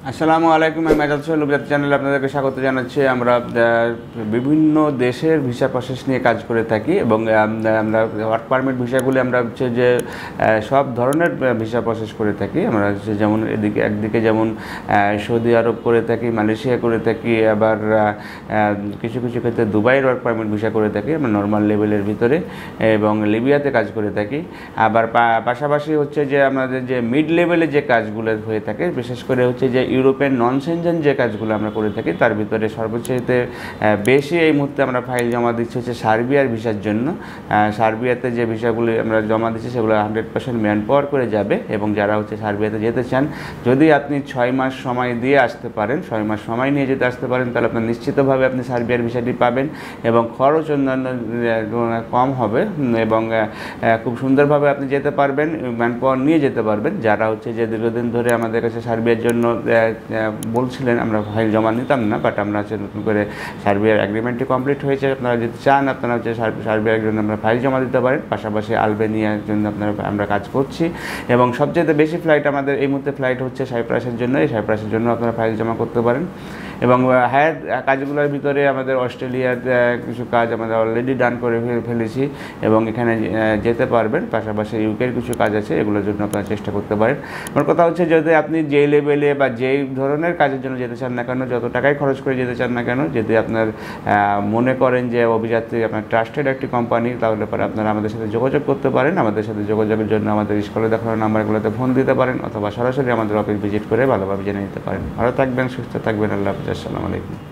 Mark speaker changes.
Speaker 1: আসসালামু আলাইকুম। আমি মেজাজ সোহেল লুবজাত চ্যানেলে আপনাদেরকে স্বাগত জানাচ্ছি। আমরা বিভিন্ন দেশের ভিসা প্রসেস নিয়ে কাজ করে থাকি এবং আমরা ওয়ার্ক পারমিট ভিসাগুলি আমরা হচ্ছে যে সব ধরনের ভিসা প্রসেস করে থাকি। আমরা হচ্ছে যেমন একদিকে যেমন সৌদি আরব করে থাকি, মালয়েশিয়া করে থাকি, আবার কিছু কিছু ক্ষেত্রে দুবাইয়ের ওয়ার্ক পারমিট ভিসা করে থাকি আমরা নর্মাল লেভেলের ভিতরে, এবং লিবিয়াতে কাজ করে থাকি। আবার পাশাপাশি হচ্ছে যে আমাদের যে মিড লেভেলে যে কাজগুলো হয়ে থাকে, বিশেষ করে হচ্ছে যে ইউরোপের নন সেনজেন যে কাজগুলো আমরা করে থাকি, তার ভিতরে সর্বচেয়ে বেশি এই মুহূর্তে আমরা ফাইল জমা দিচ্ছি হচ্ছে সার্বিয়ার ভিসার জন্য। সার্বিয়াতে যে ভিসাগুলি আমরা জমা দিচ্ছি সেগুলো 100% ম্যান পাওয়ার করে যাবে, এবং যারা হচ্ছে সার্বিয়াতে যেতে চান, যদি আপনি 6 মাস সময় দিয়ে আসতে পারেন, 6 মাস সময় নিয়ে যেতে আসতে পারেন, তাহলে আপনার নিশ্চিতভাবে আপনি সার্বিয়ার ভিসাটি পাবেন এবং খরচ অন্যান্য কম হবে, এবং খুব সুন্দরভাবে আপনি যেতে পারবেন, ম্যান পাওয়ার নিয়ে যেতে পারবেন। যারা হচ্ছে যে দীর্ঘদিন ধরে আমাদের কাছে সার্বিয়ার জন্য বলছিলেন, আমরা ফাইল জমা নিতাম না, বাট আমরা হচ্ছে নতুন করে সার্বিয়ার এগ্রিমেন্টটি কমপ্লিট হয়েছে, আপনারা যদি চান আপনারা হচ্ছে সার্বিয়ার জন্য আমরা ফাইল জমা দিতে পারেন। পাশাপাশি আলবেনিয়ার জন্য আমরা কাজ করছি, এবং সবচেয়ে বেশি ফ্লাইট আমাদের এই মুহূর্তে ফ্লাইট হচ্ছে সাইপ্রাসের জন্য। এই সাইপ্রাসের জন্য আপনারা ফাইল জমা করতে পারেন। এবং হায়ার কাজগুলোর ভিতরে আমাদের অস্ট্রেলিয়ার কিছু কাজ আমরা অলরেডি ডান করে ফেলেছি এবং এখানে যেতে পারবেন। পাশাপাশি ইউকের কিছু কাজ আছে, এগুলোর জন্য আপনারা চেষ্টা করতে পারেন। আমার কথা হচ্ছে, যদি আপনি যেই লেভেলে বা যেই ধরনের কাজের জন্য যেতে চান না কেন, যত টাকাই খরচ করে যেতে চান না কেন, যদি আপনার মনে করেন যে অভিযাত্রী আপনার ট্রাস্টেড একটি কোম্পানি, তাহলে পরে আপনারা আমাদের সাথে যোগাযোগ করতে পারেন। আমাদের সাথে যোগাযোগের জন্য আমাদের স্ক্রিনে দেখানো নাম্বারগুলোতে ফোন দিতে পারেন, অথবা সরাসরি আমাদের অফিস ভিজিট করে ভালোভাবে জেনে নিতে পারেন। ভালো থাকবেন, সুস্থ থাকবেন। আল্লাহ হাফেজ। আসসালামু আলাইকুম।